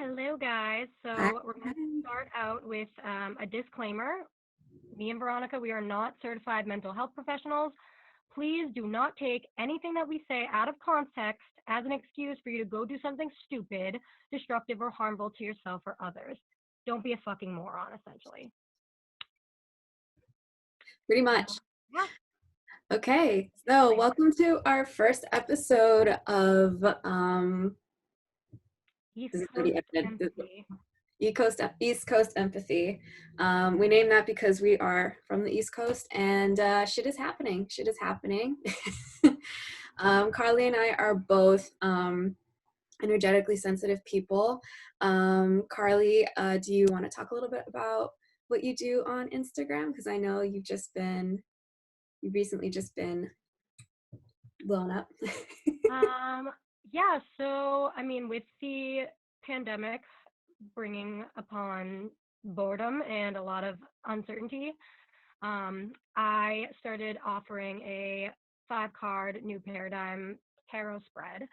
Hello, guys. Hi. So we're going to start out with a disclaimer. Me and Veronica, we are not certified mental health professionals. Please do not take anything that we say out of context as an excuse for you to go do something stupid, destructive, or harmful to yourself or others. Don't be a fucking moron, essentially. Pretty So, much. yeah, Okay, so disclaimer. welcome to our first episode of East this is Coast already edited. empathy. East Coast empathy. We named that because we are from the East Coast, and shit is happening. Shit is happening. Carly and I are both energetically sensitive people. Carly, do you want to talk a little bit about what you do on Instagram? Because I know you've recently just been blown up. Um, yeah, so I mean, with the pandemic bringing upon boredom and a lot of uncertainty, I started offering a 5 card new paradigm tarot spread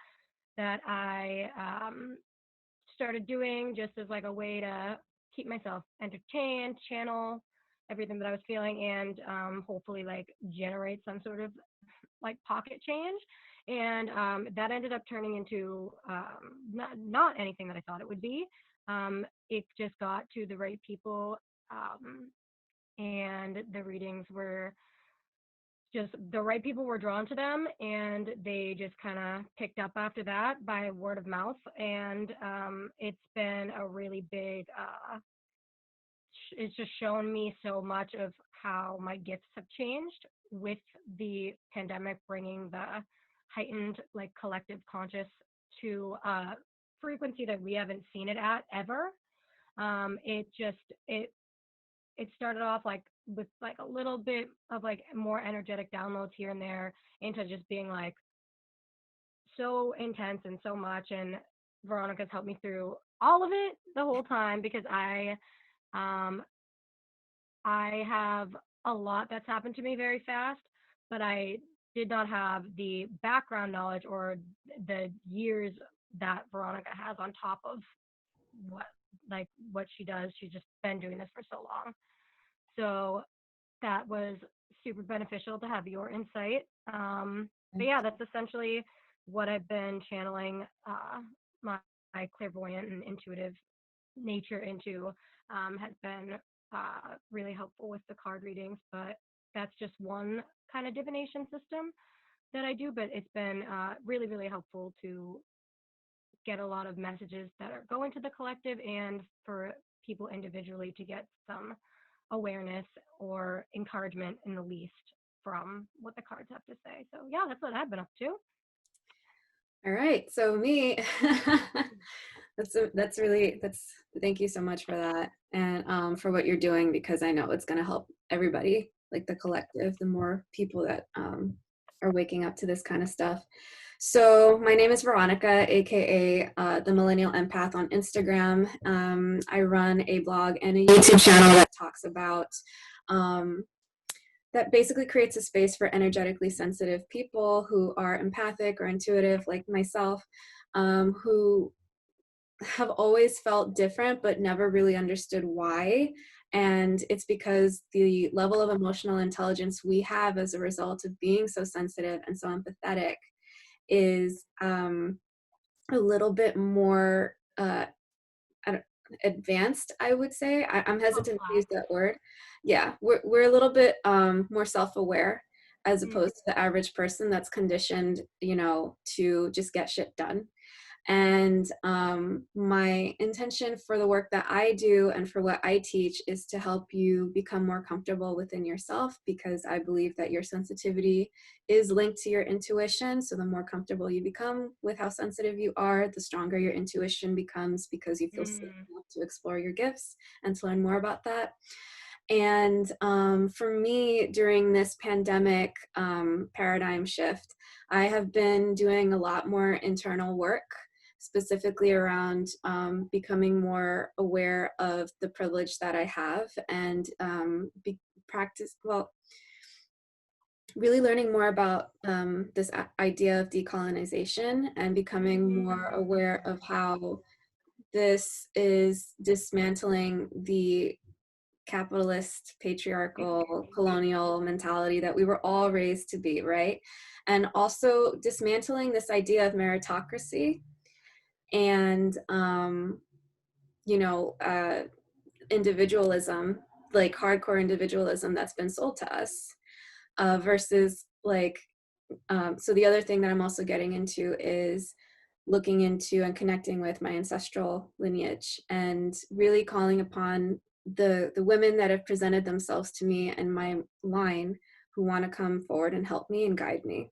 that I started doing just as like a way to keep myself entertained, channel everything that I was feeling, and hopefully like generate some sort of like pocket change. And that ended up turning into not anything that I thought it would be. It just got to the right people, and the readings were just the right people were drawn to them, and they just kind of picked up after that by word of mouth. And it's been a really big it's just shown me so much of how my gifts have changed with the pandemic bringing the heightened like collective conscious to a frequency that we haven't seen it at ever. It just it started off like with like a little bit of like more energetic downloads here and there into just being like so intense and so much. And Veronica's helped me through all of it the whole time because um I have a lot that's happened to me very fast, but I did not have the background knowledge or the years that Veronica has on top of what what she does. She's just been doing this for so long. So that was super beneficial to have your insight. But yeah, that's essentially what I've been channeling my clairvoyant and intuitive nature into, has been really helpful with the card readings. But that's just one kind of divination system that I do. But it's been really, really helpful to get a lot of messages that are going to the collective and for people individually to get some awareness or encouragement in the least from what the cards have to say. So yeah, that's what I've been up to. All right, so me, that's thank you so much for that and for what you're doing because I know it's going to help everybody, like the collective, the more people that are waking up to this kind of stuff. So my name is Veronica, aka the Millennial Empath on Instagram. I run a blog and a YouTube channel that talks about that basically creates a space for energetically sensitive people who are empathic or intuitive, like myself, who have always felt different but never really understood why. And it's because the level of emotional intelligence we have as a result of being so sensitive and so empathetic is a little bit more advanced, I would say. I'm hesitant to use Complex. that word. Yeah, we're a little bit more self-aware as Mm, opposed to the average person that's conditioned, to just get shit done. And my intention for the work that I do and for what I teach is to help you become more comfortable within yourself because I believe that your sensitivity is linked to your intuition. So the more comfortable you become with how sensitive you are, the stronger your intuition becomes because you feel safe mm, enough to explore your gifts and to learn more about that. And for me, during this pandemic paradigm shift, I have been doing a lot more internal work, specifically around becoming more aware of the privilege that I have and really learning more about this idea of decolonization and becoming more mm, aware of how this is dismantling the capitalist, patriarchal, colonial mentality that we were all raised to be, right? And also dismantling this idea of meritocracy and, you know, individualism, like hardcore individualism that's been sold to us, versus like, so the other thing that I'm also getting into is looking into and connecting with my ancestral lineage and really calling upon the women that have presented themselves to me and my line who want to come forward and help me and guide me,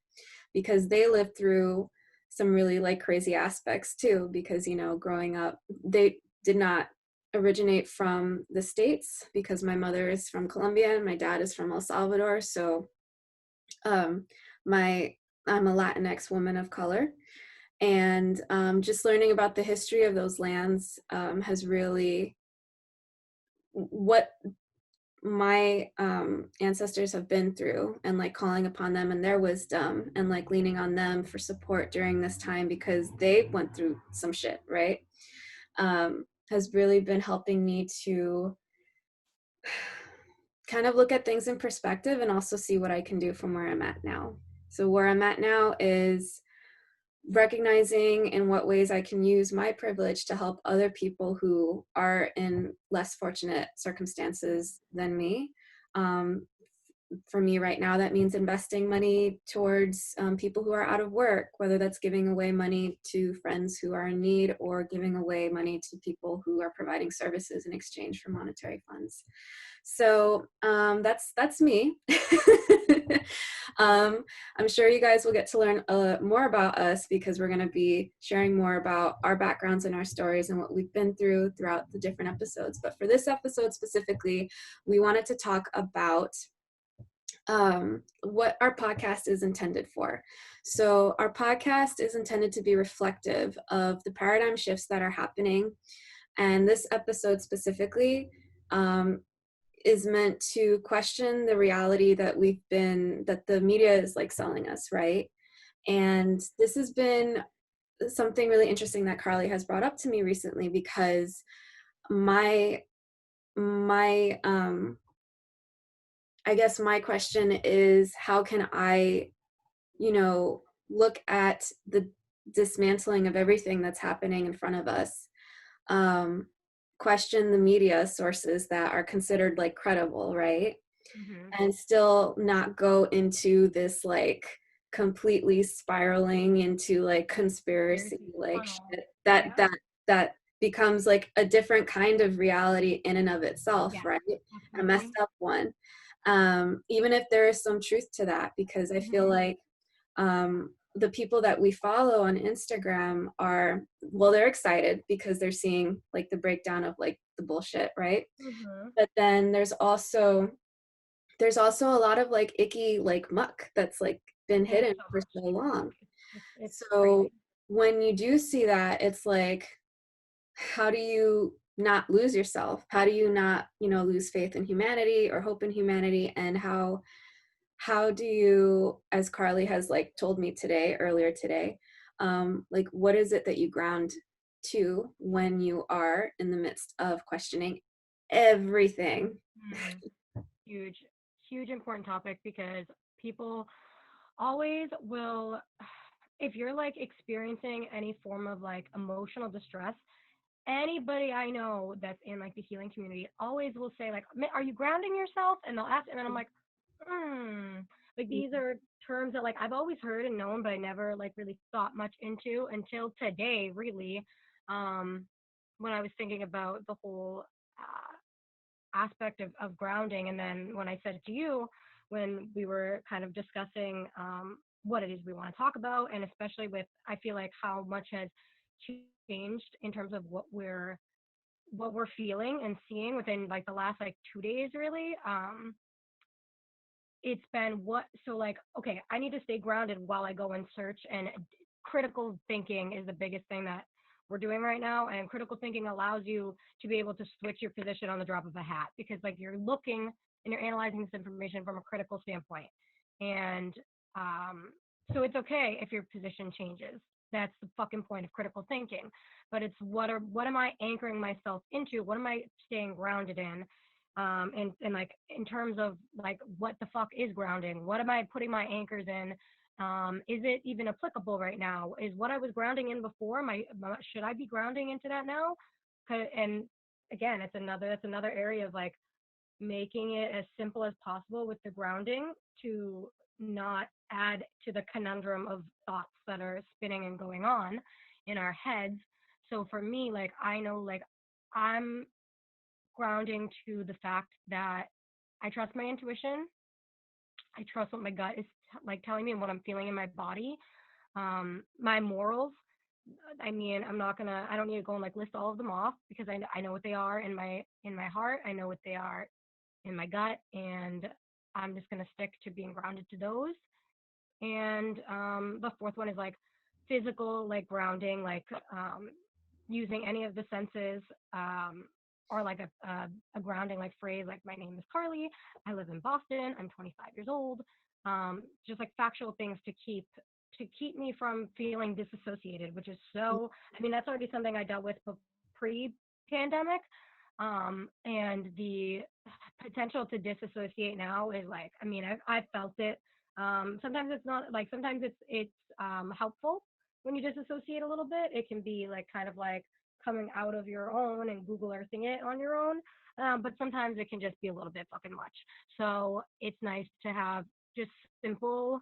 because they lived through some really like crazy aspects too, because you know, growing up, they did not originate from the States because my mother is from Colombia and my dad is from El Salvador. So um my I'm a Latinx woman of color, and just learning about the history of those lands has really, what my ancestors have been through, and like calling upon them and their wisdom and like leaning on them for support during this time because they went through some shit, right? Has really been helping me to kind of look at things in perspective and also see what I can do from where I'm at now. So where I'm at now is recognizing in what ways I can use my privilege to help other people who are in less fortunate circumstances than me. Um, for me right now, that means investing money towards people who are out of work, whether that's giving away money to friends who are in need or giving away money to people who are providing services in exchange for monetary funds. So that's me. I'm sure you guys will get to learn more about us because we're going to be sharing more about our backgrounds and our stories and what we've been through throughout the different episodes. But for this episode specifically, we wanted to talk about what our podcast is intended for. So our podcast is intended to be reflective of the paradigm shifts that are happening. And this episode specifically is meant to question the reality that that the media is like selling us, right? And this has been something really interesting that Carli has brought up to me recently, because my I guess my question is, how can I, you know, look at the dismantling of everything that's happening in front of us, um, question the media sources that are considered like credible, right? Mm-hmm. And still not go into this like completely spiraling into like conspiracy Conspiracy like tunnel. shit that Yeah. becomes like a different kind of reality in and of itself, Yes, right? A messed definitely. up one. Even if there is some truth to that, because I feel Mm-hmm. like the people that we follow on Instagram are, well, they're excited because they're seeing like the breakdown of like the bullshit, right? Mm-hmm. But then there's also a lot of like icky like muck that's like been There's hidden so for much. so long. It's So crazy. when you do see that, it's like, how do you not lose yourself? How do you not, you know, lose faith in humanity or hope in humanity? And how do you, as Carli has like told me today, earlier today, like what is it that you ground to when you are in the midst of questioning everything? Mm. Huge, huge important topic because people always will, if you're like experiencing any form of like emotional distress, anybody I know that's in like the healing community always will say like, Are you grounding yourself?" And they'll ask, and then I'm like, hmm. Like these are terms that like I've always heard and known, but I never like really thought much into until today, really. Um, when I was thinking about the whole aspect of grounding, and then when I said it to you, when we were kind of discussing what it is we want to talk about, and especially with, I feel like how much has changed in terms of what we're feeling and seeing within like the last like 2 days, really. It's been what, so like, okay, I need to stay grounded while I go and search, and critical thinking is the biggest thing that we're doing right now, and critical thinking allows you to be able to switch your position on the drop of a hat, because like you're looking and you're analyzing this information from a critical standpoint. And um so it's okay if your position changes. that's the fucking point of critical thinking. But it's what am I anchoring myself into? What am I staying grounded in? And like in terms of like what the fuck is grounding? What am I putting my anchors in? Is it even applicable right now? Is what I was grounding in before? Should I be grounding into that now? And again, that's another area of like making it as simple as possible with the grounding to not add to the conundrum of thoughts that are spinning and going on in our heads. So for me, like I know like I'm grounding to the fact that I trust my intuition. I trust what my gut is like telling me and what I'm feeling in my body. My morals. I mean, I don't need to go and like list all of them off because I know what they are in my heart. I know what they are in my gut, and I'm just gonna stick to being grounded to those. And the fourth one is like physical, like grounding, like using any of the senses, or like a grounding like phrase, like my name is Carli, I live in Boston, I'm 25 years old. Just like factual things to keep me from feeling disassociated, which is so. I mean, that's already something I dealt with pre-pandemic, and the potential to disassociate now is like, I mean, I've felt it. Sometimes it's not like sometimes it's helpful when you disassociate a little bit. It can be like kind of like coming out of your own and Google Earthing it on your own. But sometimes it can just be a little bit fucking much. So it's nice to have just simple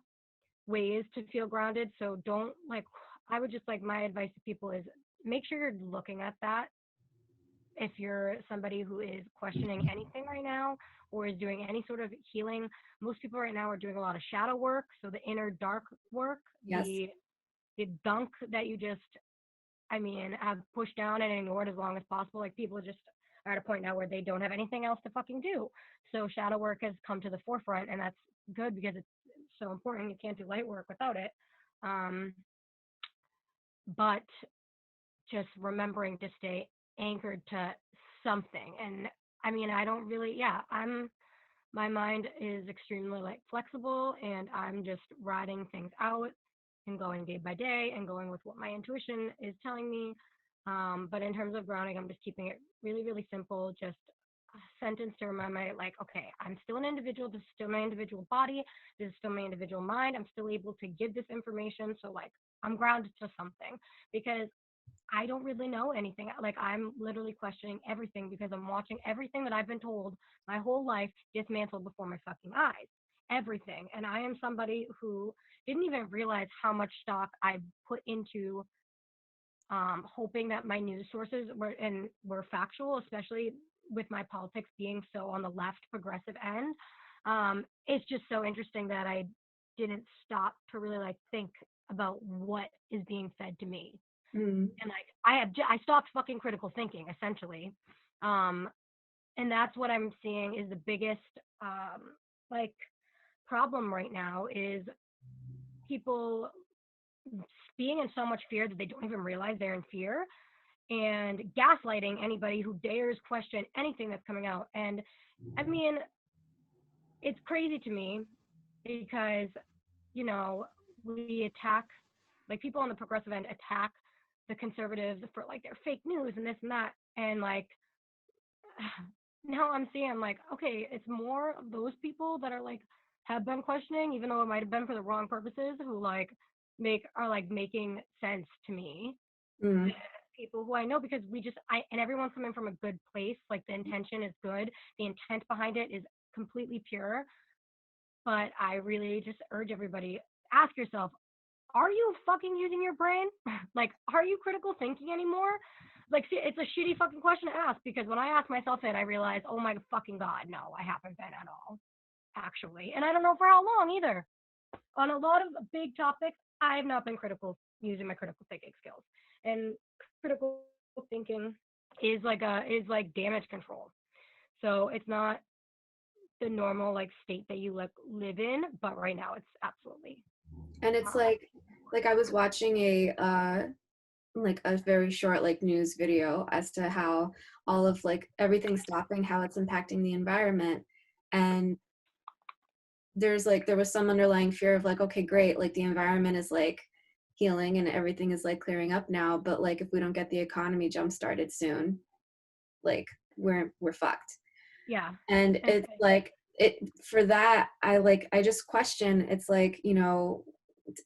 ways to feel grounded. So don't like, I would just like my advice to people is make sure you're looking at that if you're somebody who is questioning anything right now or is doing any sort of healing. Most people right now are doing a lot of shadow work, so the inner dark work, Yes. the gunk that you just, I mean, have pushed down and ignored as long as possible. Like people just are at a point now where they don't have anything else to fucking do. So shadow work has come to the forefront, and that's good because it's so important. You can't do light work without it. Um, but just remembering to stay anchored to something. And I mean, I don't really, yeah, my mind is extremely like flexible and I'm just riding things out and going day by day and going with what my intuition is telling me. But in terms of grounding, I'm just keeping it really, really simple. Just a sentence to remind my like, okay, I'm still an individual. This is still my individual body. This is still my individual mind. I'm still able to give this information. So like I'm grounded to something because I don't really know anything. Like I'm literally questioning everything because I'm watching everything that I've been told my whole life dismantled before my fucking eyes. Everything. And I am somebody who didn't even realize how much stock I put into hoping that my news sources were factual, especially with my politics being so on the left progressive end. It's just so interesting that I didn't stop to really like think about what is being fed to me. Mm. And like I stopped fucking critical thinking essentially. um and that's what I'm seeing is the biggest like problem right now is people being in so much fear that they don't even realize they're in fear and gaslighting anybody who dares question anything that's coming out. And I mean, it's crazy to me because you know we attack like people on the progressive end attack the conservatives for like their fake news and this and that. And like now I'm seeing like, okay, it's more of those people that are like have been questioning, even though it might have been for the wrong purposes, who like making sense to me. The Mm. people who I know because and everyone's coming from a good place. Like the intention is good. The intent behind it is completely pure. But I really just urge everybody, ask yourself, are you fucking using your brain? Like, are you critical thinking anymore? Like, see, it's a shitty fucking question to ask because when I ask myself it, I realize, oh my fucking God, no, I haven't been at all, actually. And I don't know for how long either. On a lot of big topics, I have not been using my critical thinking skills. And critical thinking is like damage control. So it's not the normal like state that you live in, but right now it's absolutely And it's like I was watching a like a very short like news video as to how all of like everything stopping, how it's impacting the environment. And there was some underlying fear of like, okay, great, like the environment is like healing and everything is like clearing up now, but like if we don't get the economy jump started soon, like we're fucked. Yeah. And And it's like it for that, I just question, it's like, you know,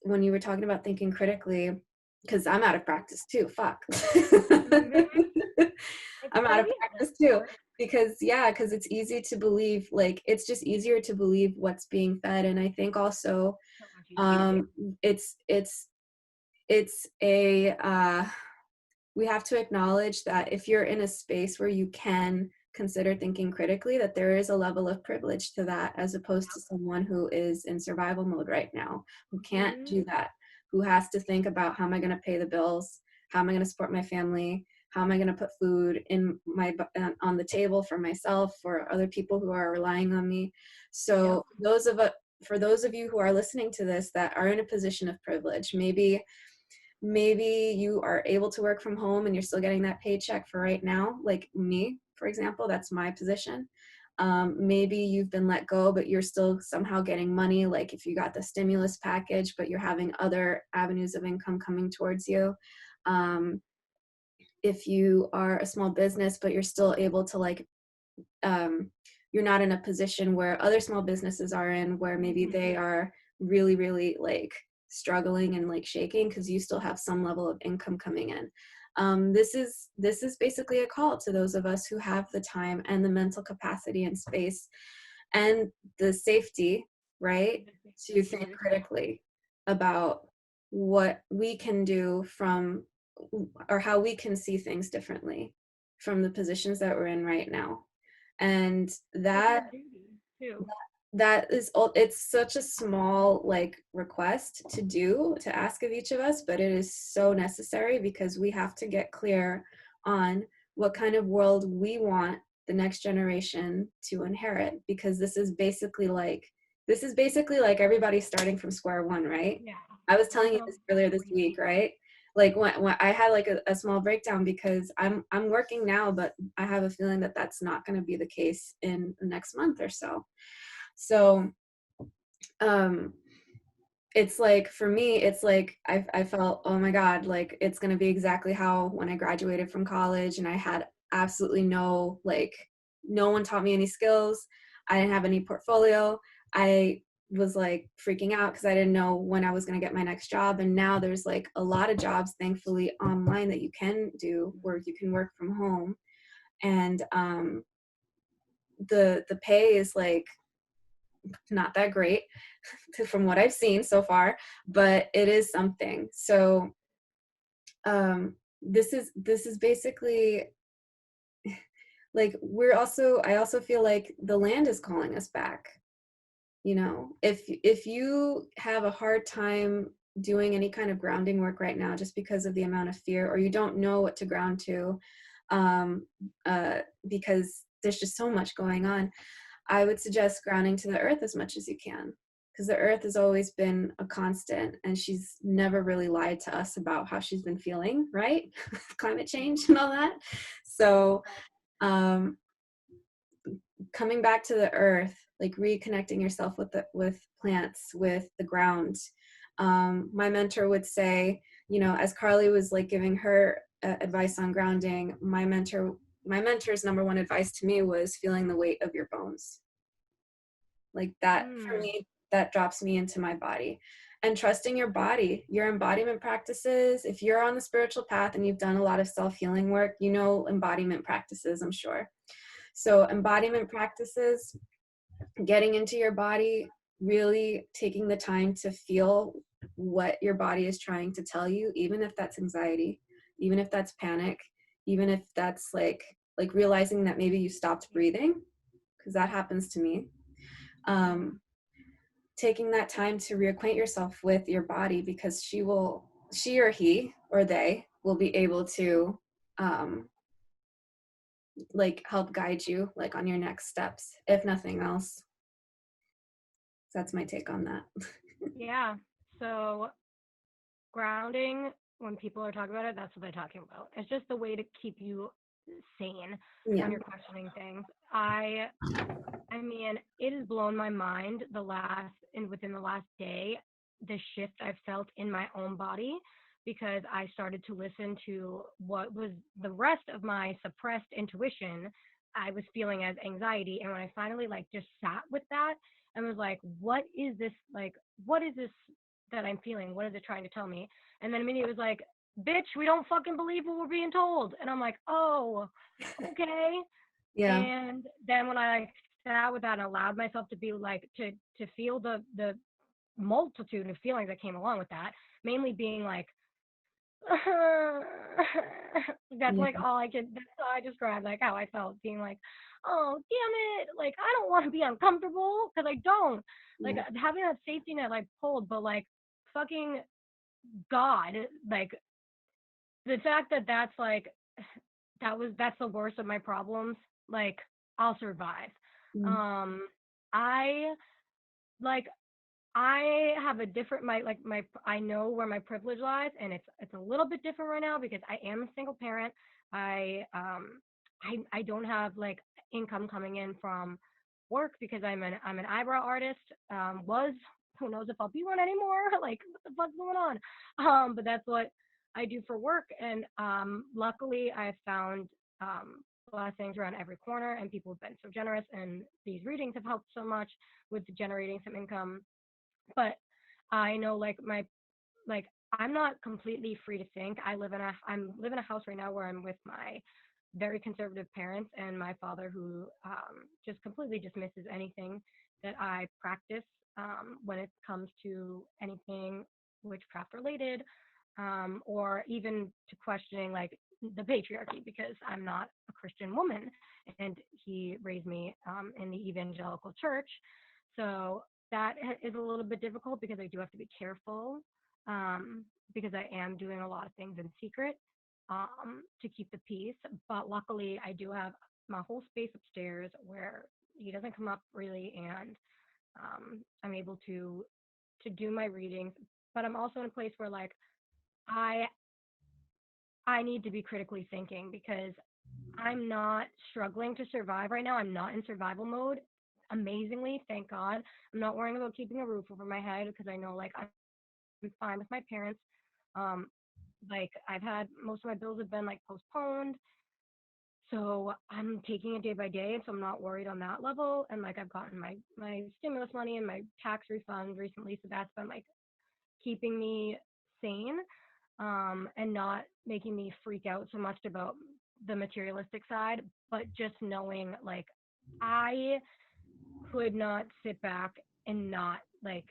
when you were talking about thinking critically, because I'm out of practice too, fuck. it's I'm out of crazy. practice too, because yeah, because it's easy to believe, like it's just easier to believe what's being fed. And I think also So much easier. um it's a we have to acknowledge that if you're in a space where you can consider thinking critically, that there is a level of privilege to that, as opposed to someone who is in survival mode right now, who can't Mm-hmm. do that, who has to think about how am I going to pay the bills, how am I going to support my family, how am I going to put food in my on the table for myself, for other people who are relying on me. Yep. So those of us, for those of you who are listening to this that are in a position of privilege, maybe you are able to work from home and you're still getting that paycheck for right now, like me, for example. That's my position. Maybe you've been let go but you're still somehow getting money, like if you got the stimulus package but you're having other avenues of income coming towards you. um, if you are a small business but you're still able to like you're not in a position where other small businesses are in, where maybe Mm-hmm. they are really really like struggling and like shaking, because you still have some level of income coming in. This is basically a call to those of us who have the time and the mental capacity and space and the safety, right, to think critically about what we can do from, or how we can see things differently from the positions that we're in right now. And It's our that duty too. that is it's such a small like request to do, to ask of each of us, but it is so necessary, because we have to get clear on what kind of world we want the next generation to inherit, because this is basically like everybody starting from square one, right? Yeah. I was telling There's you no this earlier this week, reason. right? Like when I had like a small breakdown, because I'm working now, but I have a feeling that that's not going to be the case in the next month or so. So um it's like, for me, it's like I felt, oh my god, like it's going to be exactly how when I graduated from college and I had absolutely no, like, no one taught me any skills. I didn't have any portfolio. I was like freaking out because I didn't know when I was going to get my next job. And now there's like a lot of jobs thankfully online that you can do, where you can work from home. And the pay is like not that great from what I've seen so far, but it is something. So this is basically like, I also feel like the land is calling us back. You know, if you have a hard time doing any kind of grounding work right now just because of the amount of fear, or you don't know what to ground to, um, because there's just so much going on, I would suggest grounding to the earth as much as you can, because the earth has always been a constant and she's never really lied to us about how she's been feeling, right? Climate change and all that. So um, coming back to the earth, like reconnecting yourself with plants, with the ground. My mentor would say, you know, as Carli was like giving her advice on grounding, my mentor's number one advice to me was feeling the weight of your bones. Like that, for Mm. me, that drops me into my body. And trusting your body, your embodiment practices. If you're on the spiritual path and you've done a lot of self-healing work, you know embodiment practices, I'm sure. So embodiment practices, getting into your body, really taking the time to feel what your body is trying to tell you, even if that's anxiety, even if that's panic, even if that's like realizing that maybe you stopped breathing, because that happens to me. Mm. um, Taking that time to reacquaint yourself with your body, because she or he or they will be able to um, like help guide you like on your next steps, if nothing else. That's my take on that. Yeah. So grounding, when people are talking about it, that's what they're talking about. It's just a way to keep you sane when Yeah. you're questioning things. I mean, it has blown my mind the last and within the last day. the shift I felt in my own body because I started to listen to what was the rest of my suppressed intuition I was feeling as anxiety. And when I finally like just sat with that and was like, what is this that I'm feeling? What is it trying to tell me? And then Minnie was like, bitch, we don't fucking believe what we're being told. And I'm like, oh, okay. Yeah. And then when I like sat with that and allowed myself to be like to feel the multitude of feelings that came along with that, mainly being like that's like Yeah. all I could that's all I described like how I felt being like, oh damn it, like I don't want to be uncomfortable because I don't like Yeah. having that safety net like pulled, but like fucking God, like the fact that that's the worst of my problems, like I'll survive. Mm. um I like I have a different my I know where my privilege lies, and it's a little bit different right now because I am a single parent. I don't have like income coming in from work because I'm an eyebrow artist. Was Who knows if I'll be one anymore? Like what the fuck's going on? But that's what I do for work, and luckily I found blessings around every corner, and people have been so generous, and these readings have helped so much with generating some income. But I know like I'm not completely free to think. I'm live in a house right now where I'm with my very conservative parents and my father who just completely dismisses anything that I practice when it comes to anything witchcraft related, or even to questioning like the patriarchy because I'm not a Christian woman and he raised me in the evangelical church. So that is a little bit difficult because I do have to be careful, because I am doing a lot of things in secret, to keep the peace. But luckily, I do have my whole space upstairs where he doesn't come up really, and I'm able to do my readings. But I'm also in a place where like I I need to be critically thinking because I'm not struggling to survive right now. I'm not in survival mode. Amazingly, thank God. I'm not worrying about keeping a roof over my head because I know like I'm fine with my parents. Um, like I've had most of my bills have been like postponed. So I'm taking it day by day, and so I'm not worried on that level. And like I've gotten my stimulus money and my tax refund recently, so that's been like keeping me sane, and not making me freak out so much about the materialistic side, but just knowing like I could not sit back and not like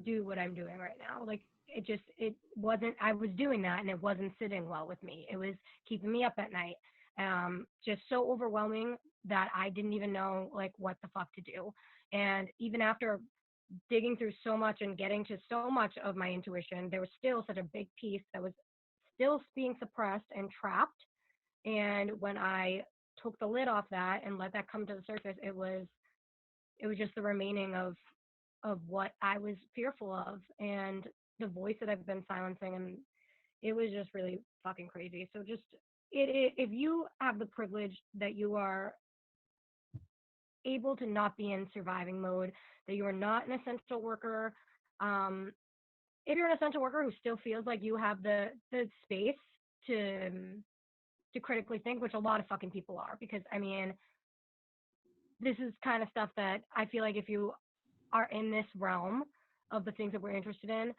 do what I'm doing right now. Like it wasn't I was doing that and it wasn't sitting well with me. It was keeping me up at night. Just so overwhelming that I didn't even know like what the fuck to do. And even after digging through so much and getting to so much of my intuition, there was still such a big piece that was still being suppressed and trapped. And when I took the lid off that and let that come to the surface, it was just the remaining of what I was fearful of and the voice that I've been silencing, and it was just really fucking crazy. So just if you have the privilege that you are able to not be in surviving mode, that you are not an essential worker, um, if you're an essential worker who still feels like you have the space to critically think, which a lot of fucking people are, because I mean, this is kind of stuff that I feel like if you are in this realm of the things that we're interested in,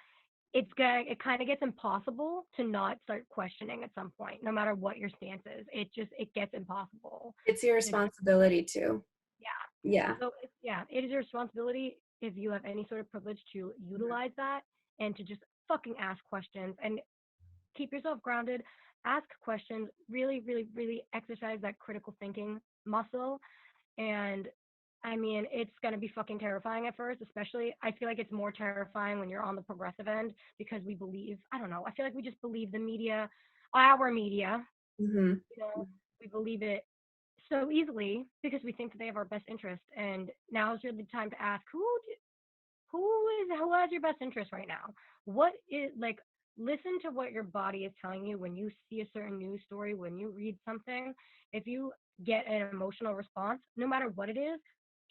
it kind of gets impossible to not start questioning at some point, no matter what your stance is. It gets impossible It's your to just responsibility too. yeah. Yeah. So yeah, it is your responsibility if you have any sort of privilege to utilize that and to just fucking ask questions and keep yourself grounded. Ask questions. Really, really, really exercise that critical thinking muscle. And I mean, it's going to be fucking terrifying at first, especially. I feel like it's more terrifying when you're on the progressive end because we believe, I don't know, I feel like we just believe the media, our media, Hmm. you know, we believe it so easily because we think that they have our best interest. And now is really the time to ask who has your best interest right now? What is like listen to what your body is telling you when you see a certain news story, when you read something. If you get an emotional response, no matter what it is,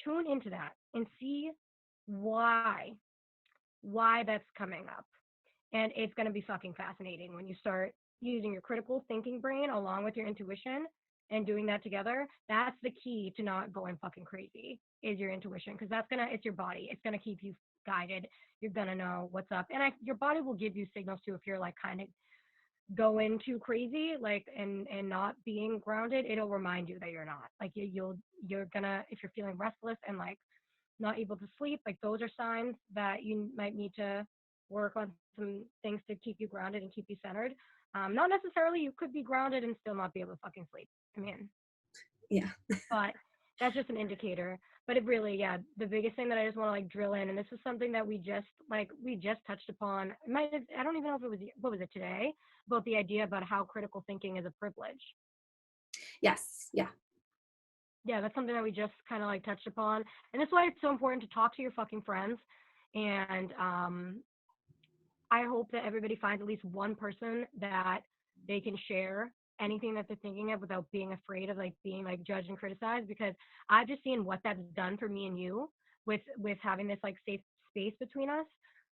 tune into that and see why. why that's coming up. And it's going to be fucking fascinating when you start using your critical thinking brain along with your intuition and doing that together. That's the key to not going fucking crazy is your intuition, because it's your body. It's going to keep you guided. You're going to know what's up. And your body will give you signals too if you're like kind of going too crazy, like, and not being grounded. It'll remind you that you're not. Like you're gonna, if you're feeling restless and like not able to sleep, like those are signs that you might need to work on some things to keep you grounded and keep you centered. Not necessarily you could be grounded and still not be able to fucking sleep. I mean, Yeah. but that's just an indicator. But it really, yeah, the biggest thing that I just want to like drill in, and this is something that we just touched upon. I don't even know if it was, what was it today, about the idea about how critical thinking is a privilege. Yes. Yeah. Yeah, that's something that we just kind of like touched upon, and that's why it's so important to talk to your fucking friends. And I hope that everybody finds at least one person that they can share anything that they're thinking of without being afraid of like being like judged and criticized, because I've just seen what that's done for me and you with having this like safe space between us,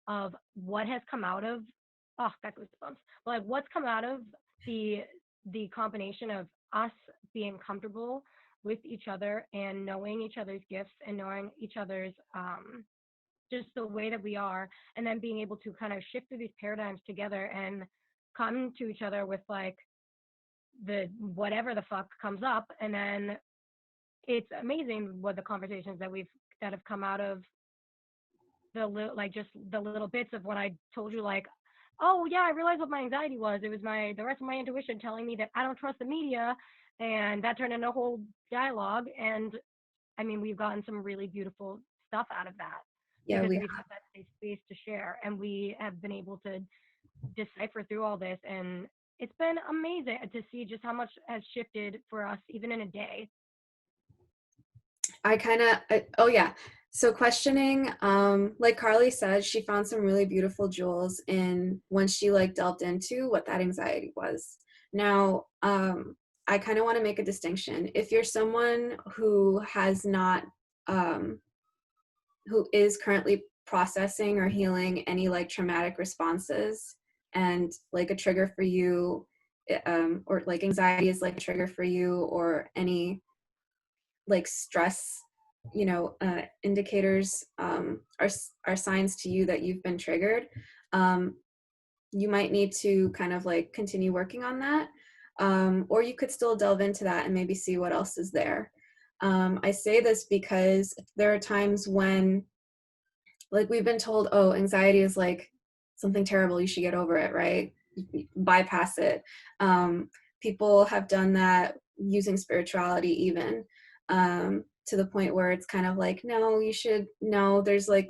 of what has come out of, oh, got goosebumps. But like what's come out of the the combination of us being comfortable with each other and knowing each other's gifts and knowing each other's just the way that we are, and then being able to kind of shift through these paradigms together and come to each other with like the whatever the fuck comes up. And then it's amazing what the conversations that have come out of the like just the little bits of when I told you like, oh yeah, I realized what my anxiety was. It was the rest of my intuition telling me that I don't trust the media, and that turned into a whole dialogue. And I mean, we've gotten some really beautiful stuff out of that Yeah. because we've had that safe space to share, and we have been able to decipher through all this. And it's been amazing to see just how much has shifted for us, even in a day. I kind of, oh yeah. So questioning, like Carly said, she found some really beautiful jewels in when she like delved into what that anxiety was. Now, I kind of want to make a distinction. If you're someone who has not, um, who is currently processing or healing any like traumatic responses, and like a trigger for you, or like anxiety is like a trigger for you, or any like stress, indicators, are signs to you that you've been triggered. um, you might need to kind of like continue working on that, or you could still delve into that and maybe see what else is there. I say this because there are times when like we've been told, oh, anxiety is like something terrible, you should get over it, right? Bypass it. People have done that using spirituality even, to the point where it's kind of like, no, you should, no, there's a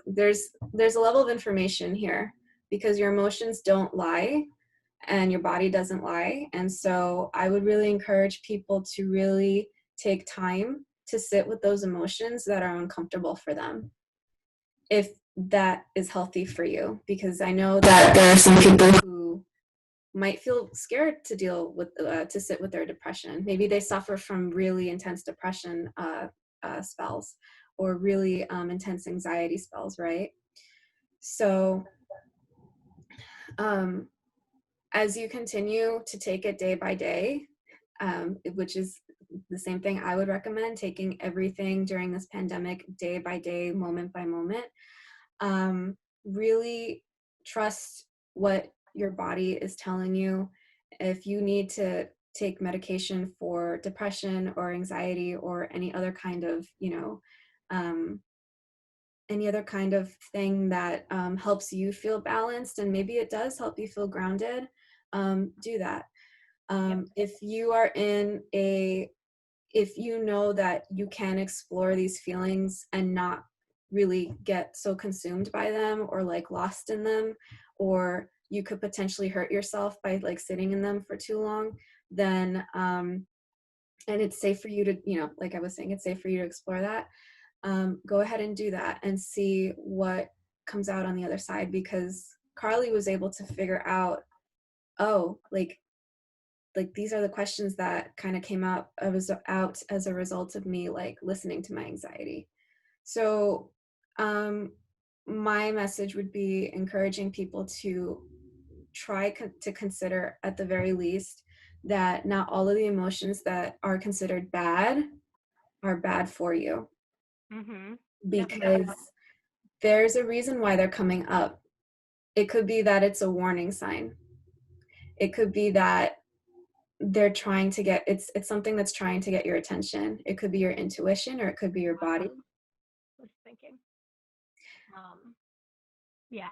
level of information here, because your emotions don't lie and your body doesn't lie. And so I would really encourage people to really take time to sit with those emotions that are uncomfortable for them, if that is healthy for you, because I know that there are some people who might feel scared to deal with, to sit with their depression. Maybe they suffer from really intense depression spells, or really intense anxiety spells, right? So um, as you continue to take it day by day, which is the same thing I would recommend, taking everything during this pandemic day by day, moment by moment. Really trust what your body is telling you. If you need to take medication for depression or anxiety or any other kind of, um, any other kind of thing that helps you feel balanced, and maybe it does help you feel grounded, do that. Yep. If you are in a, if you know that you can explore these feelings and not really get so consumed by them or like lost in them, or you could potentially hurt yourself by like sitting in them for too long, then and it's safe for you to, like I was saying, it's safe for you to explore that. Go ahead and do that and see what comes out on the other side, because Carly was able to figure out, oh, like these are the questions that kind of came out, as a result of me like listening to my anxiety. So my message would be encouraging people to try to consider, at the very least, that not all of the emotions that are considered bad are bad for you, Mhm. Definitely. because there's a reason why they're coming up. It could be that it's a warning sign. It could be that they're trying to get, it's something that's trying to get your attention. It could be your intuition, or it could be your body. I was thinking. Um, yeah.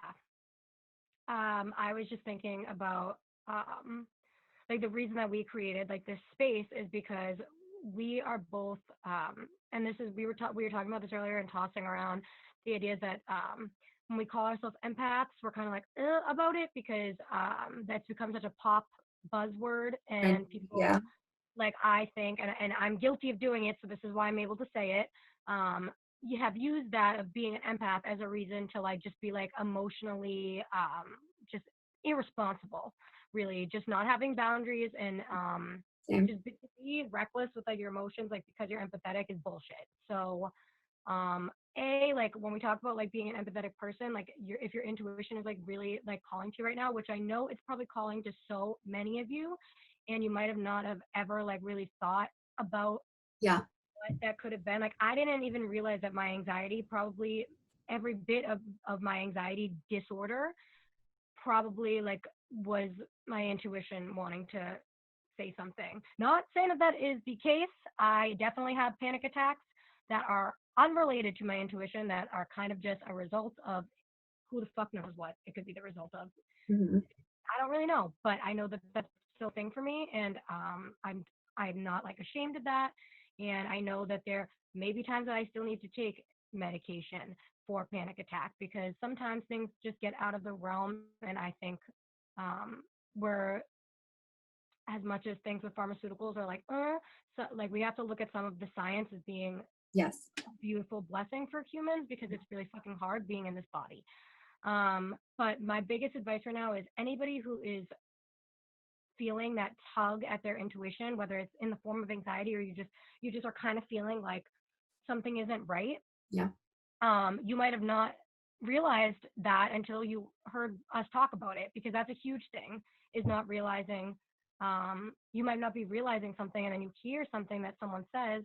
I was just thinking about um, like the reason that we created like this space is because we are both, and this is we were talking about this earlier and tossing around the idea that when we call ourselves empaths, we're kind of like about it because that's become such a pop buzzword And and yeah, people like I think, and I'm guilty of doing it, so this is why I'm able to say it. You have used that of being an empath as a reason to like just be like emotionally just irresponsible, really, just not having boundaries and same. just be reckless with like your emotions, like because you're empathetic is bullshit. So like when we talk about like being an empathetic person, like if your intuition is like really like calling to you right now, which I know it's probably calling to so many of you, and you might have not have ever like really thought about Yeah. what that could have been. Like I didn't even realize that my anxiety, probably every bit of my anxiety disorder, probably like was my intuition wanting to say something. Not saying that that is the case. I definitely have panic attacks that are unrelated to my intuition, that are kind of just a result of who the fuck knows what it could be the result of. Hmm. I don't really know, but I know that that's still a thing for me, and I'm not like ashamed of that, and I know that there may be times that I still need to take medication for panic attack because sometimes things just get out of the realm, and I think we're, as much as things with pharmaceuticals are like, so like we have to look at some of the science as being Yes. a beautiful blessing for humans because it's really fucking hard being in this body. But my biggest advice right now is anybody who is feeling that tug at their intuition, whether it's in the form of anxiety or you just are kind of feeling like something isn't right. Yeah. You might have not realized that until you heard us talk about it, because that's a huge thing, is not realizing. You might not be realizing something, and then you hear something that someone says,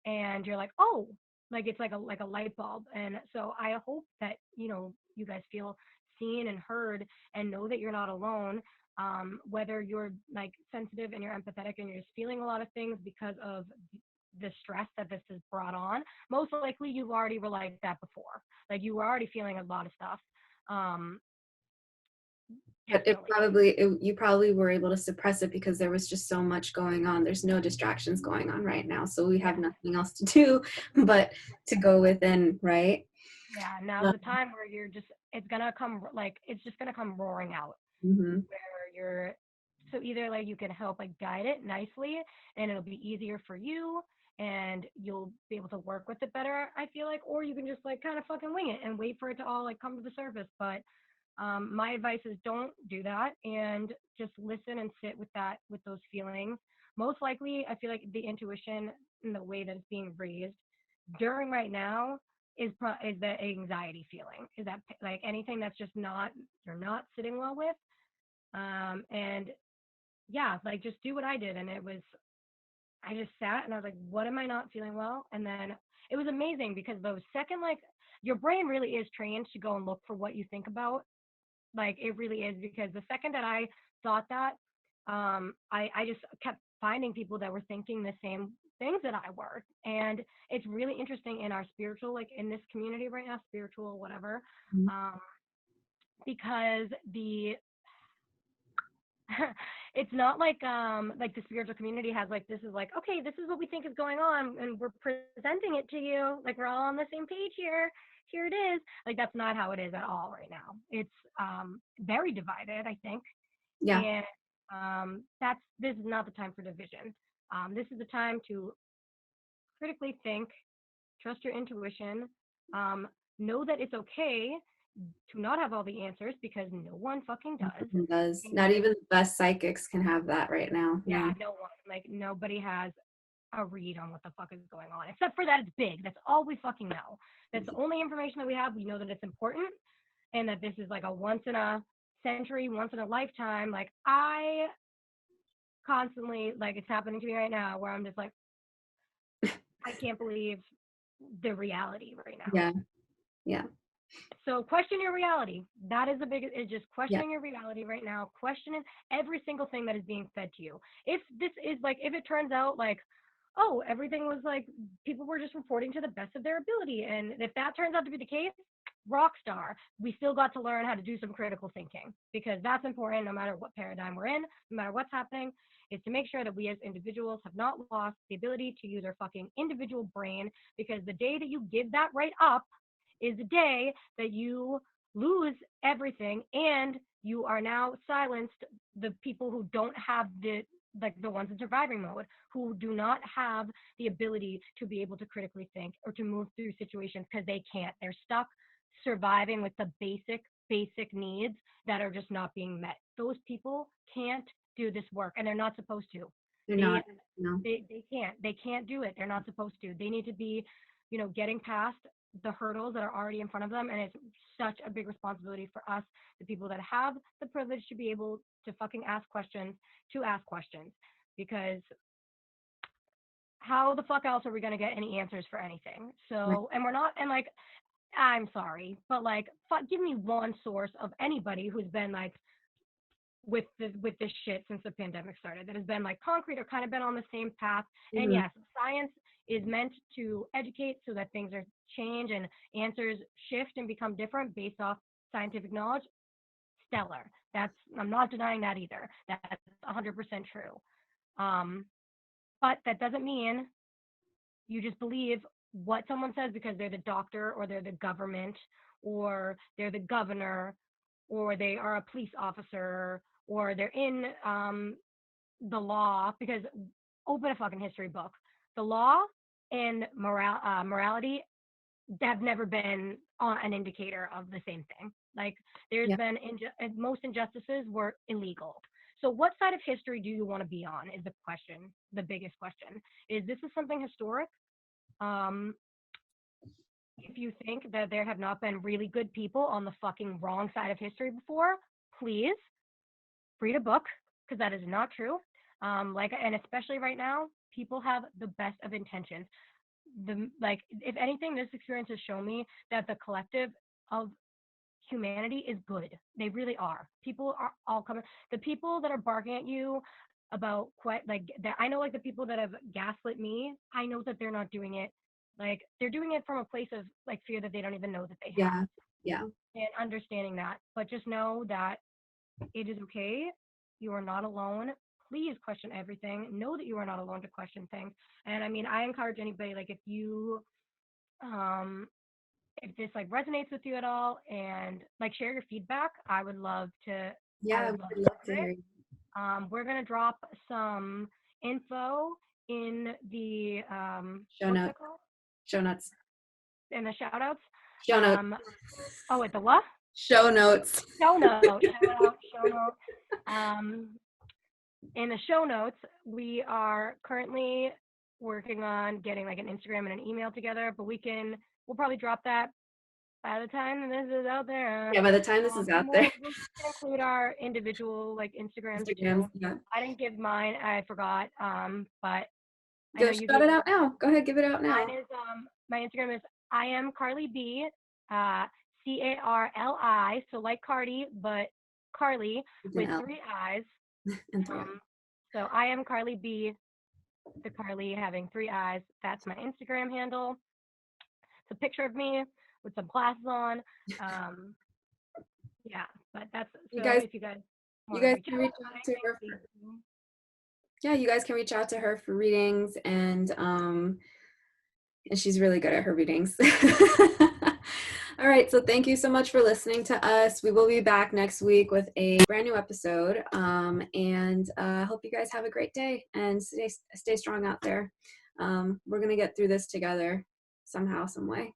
and you're like, oh, like it's like a light bulb. And so I hope that you guys feel seen and heard, and know that you're not alone. Whether you're like sensitive and you're empathetic and you're just feeling a lot of things because of the stress that this has brought on, most likely you've already were like that before. Like you were already feeling a lot of stuff. Um, But Definitely. you probably were able to suppress it because there was just so much going on. There's no distractions going on right now. So we Yeah. have nothing else to do but to go within, right? Yeah. Now's the time where it's gonna come, like, it's just gonna come roaring out, Mm-hmm. where you're, so either like you can help like guide it nicely and it'll be easier for you and you'll be able to work with it better, I feel like, or you can just like kind of fucking wing it and wait for it to all like come to the surface. But my advice is don't do that and just listen and sit with that, with those feelings. Most likely, I feel like the intuition and the way that it's being raised during right now is the anxiety feeling. Is that like anything that's just not, you're not sitting well with, and yeah, like just do what I did, and it was, I just sat and I was like, what am I not feeling well? And then it was amazing because those second, like, your brain really is trained to go and look for what you think about. Like it really is, because the second that I thought that, I just kept finding people that were thinking the same things that I were. And it's really interesting in our spiritual, like in this community right now, spiritual, whatever, um, because it's not like the spiritual community has like, this is like, okay, this is what we think is going on and we're presenting it to you, like we're all on the same page here it is. Like that's not how it is at all right now. It's very divided, I think. Yeah. And that's this is not the time for division. This is the time to critically think, trust your intuition, um, know that it's okay to not have all the answers because no one fucking does. It does. Not And even the best psychics can have that right now. yeah, No. no one, like nobody has a read on what the fuck is going on. Except for that, it's big. That's all we fucking know. That's the only information that we have. We know that it's important and that this is like a once in a century, once in a lifetime. Like I constantly, like it's happening to me right now where I'm just like, I can't believe the reality right now. Yeah. Yeah. So question your reality. That is the biggest, is just Yeah. questioning your reality right now, questioning every single thing that is being fed to you. If this is like, if it turns out like, oh, everything was like, people were just reporting to the best of their ability. And if that turns out to be the case, rock star. We still got to learn how to do some critical thinking because that's important no matter what paradigm we're in, no matter what's happening, is to make sure that we as individuals have not lost the ability to use our fucking individual brain because the day that you give that right up, is the day that you lose everything and you are now silenced the people who don't have the like the ones in surviving mode who do not have the ability to be able to critically think or to move through situations because they can't. They're stuck surviving with the basic needs that are just not being met. Those people can't do this work and they're not supposed to. They're they not. No. they can't do it. They're not supposed to. They need to be, getting past the hurdles that are already in front of them. And it's such a big responsibility for us, the people that have the privilege to be able to fucking ask questions, to ask questions. Because how the fuck else are we going to get any answers for anything? Right. So, and we're not, and like, I'm sorry, but like, give me one source of anybody who's been like, with this shit since the pandemic started that has been like concrete or kind of been on the same path. And Mm-hmm. yes, science is meant to educate so that things are change and answers shift and become different based off scientific knowledge. Stellar. That's I'm not denying that either. That's 100% true. Um, but that doesn't mean you just believe what someone says because they're the doctor or they're the government or they're the governor or they are a police officer or they're in the law because open a fucking history book. The law and morality have never been an indicator of the same thing. Like there's Yeah. been most injustices were illegal. So what side of history do you want to be on is the question, the biggest question. Is this is something historic? Um, if you think that there have not been really good people on the fucking wrong side of history before, please read a book because that is not true. And especially right now, people have the best of intentions. If anything, this experience has shown me that the collective of humanity is good. They really are. People are all coming. The people that are barking at you about quite like that, I know like the people that have gaslit me. I know that they're not doing it. Like they're doing it from a place of like fear that they don't even know that they Yeah. have, Yeah. and understanding that. But just know that it is okay. You are not alone. Please question everything. Know that you are not alone to question things. And I mean, I encourage anybody, like, um, if this like resonates with you at all and like share your feedback, I Yeah. would We love would to love to hear hear it. you. We're going to drop some info in the, Show what's notes. it called? Show notes. In the shout outs. Show notes. Oh, wait, the what? Show notes. Show note, shout out, show note. Um, in the show notes, we are currently working on getting like an Instagram and an email together, but we'll probably drop that by the time this is out there. Yeah. By the time this is out And there, we'll include our individual like Instagrams Instagrams. too. Yeah. I didn't give mine, I forgot. But I know Go you shout gave it yours. out now. Go ahead. Give it out now. Mine is my Instagram is I am Carli B, uh, Carli, so like Cardi, but Carli With an with L 3 eyes. and 3 I's. So I am Carli B, the Carli having 3 eyes. That's my Instagram handle. It's a picture of me with some glasses on. Um, yeah, but that's You so guys, if you guys you want to guys reach can out reach about out to anything, her please for, do. yeah, you guys can reach out to her for readings and she's really good at her readings. All right, so thank you so much for listening to us. We will be back next week with a brand new episode, and I hope you guys have a great day and stay strong out there. We're gonna get through this together somehow, some way.